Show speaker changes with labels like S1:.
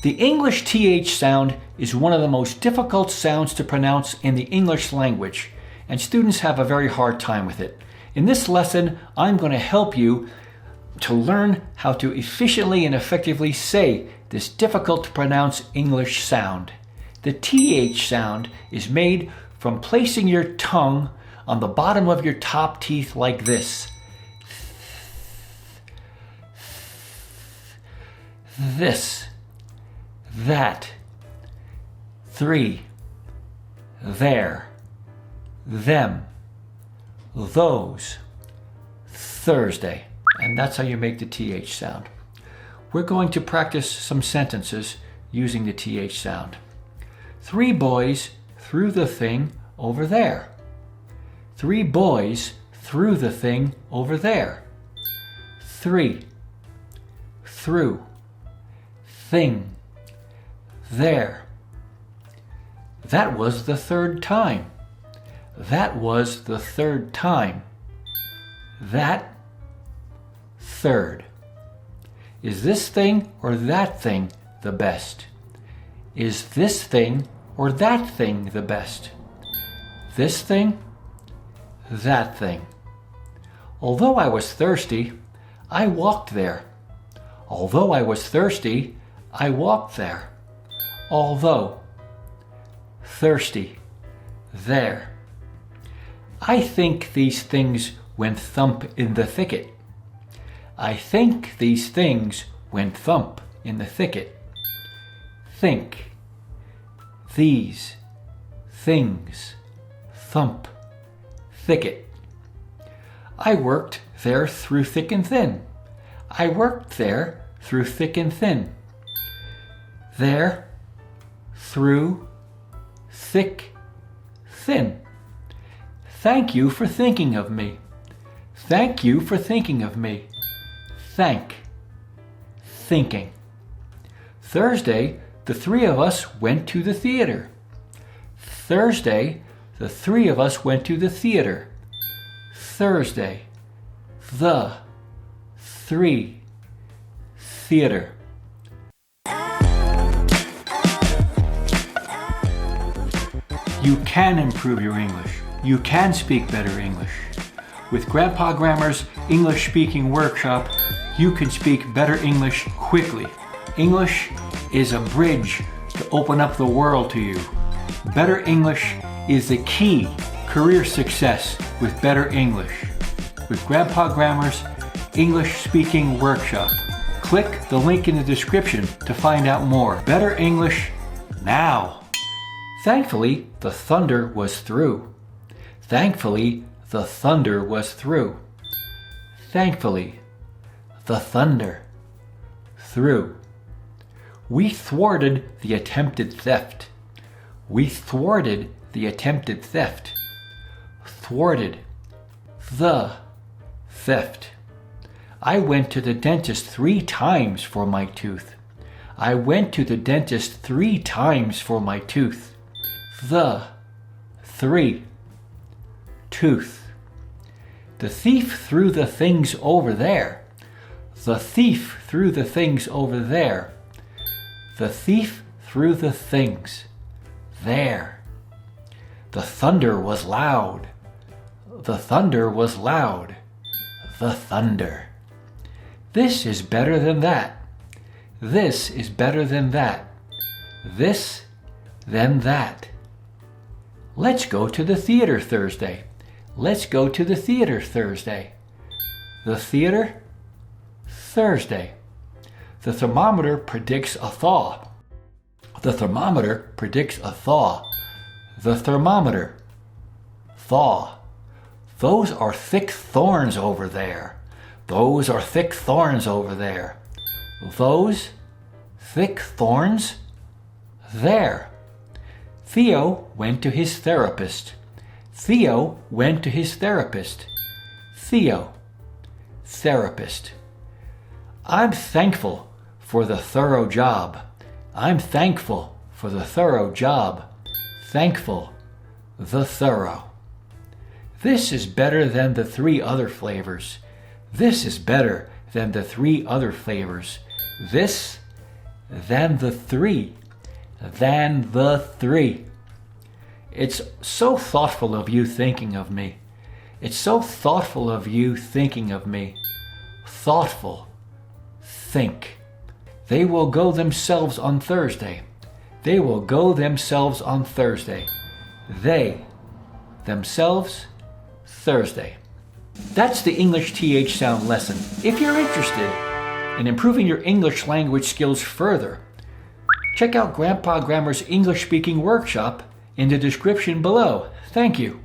S1: The English TH sound is one of the most difficult sounds to pronounce in the English language, and students have a very hard time with it. In this lesson, I'm going to help you to learn how to efficiently and effectively say this difficult to pronounce English sound. The TH sound is made from placing your tongue on the bottom of your top teeth like this. This, that, three, there, them, those, Thursday. And that's how you make the TH sound. We're going to practice some sentences using the TH sound. 3 boys threw the thing over there. 3 boys threw the thing over there. 3, threw, thing, there. That was the 3rd time. That was the 3rd time. That, 3rd. Is this thing or that thing the best? Is this thing or that thing the best? This thing, that thing. Although I was thirsty, I walked there. Although I was thirsty, I walked there. Although, thirsty, there. I think these things went thump in the thicket. I think these things went thump in the thicket. Think, these, things, thump, thicket. I worked there through thick and thin. I worked there through thick and thin. There, through, thick, thin. Thank you for thinking of me. Thank you for thinking of me. Thank, thinking. Thursday, the 3 of us went to the theater. Thursday, the 3 of us went to the theater. Thursday, the, 3, theater. You can improve your English. You can speak better English. With Grandpa Grammar's English Speaking Workshop, you can speak better English quickly. English is a bridge to open up the world to you. Better English is the key career success with better English. With Grandpa Grammar's English Speaking Workshop. Click the link in the description to find out more. Better English now. Thankfully, the thunder was through. Thankfully, the thunder was through. Thankfully, the thunder, through. We thwarted the attempted theft. We thwarted the attempted theft. Thwarted, the theft. I went to the dentist 3 times for my tooth. I went to the dentist 3 times for my tooth. The, 3, tooth. The thief threw the things over there. The thief threw the things over there. The thief threw the things there. The thunder was loud. The thunder was loud. The thunder. This is better than that. This is better than that. This, then that. Let's go to the theater Thursday. Let's go to the theater Thursday. The theater, Thursday. The thermometer predicts a thaw. The thermometer predicts a thaw. The thermometer, thaw. Those are thick thorns over there. Those are thick thorns over there. Those, thick thorns, there. Theo went to his therapist. Theo went to his therapist. Theo, therapist. I'm thankful for the thorough job. I'm thankful for the thorough job. Thankful, the thorough. This is better than the 3 other flavors. This is better than the 3 other flavors. This, than the three. Than the three. It's so thoughtful of you thinking of me. It's so thoughtful of you thinking of me. Thoughtful. Think. They will go themselves on Thursday. They will go themselves on Thursday. They, themselves, Thursday. That's the English TH sound lesson. If you're interested in improving your English language skills further, check out Grandpa Grammar's English speaking workshop in the description below. Thank you.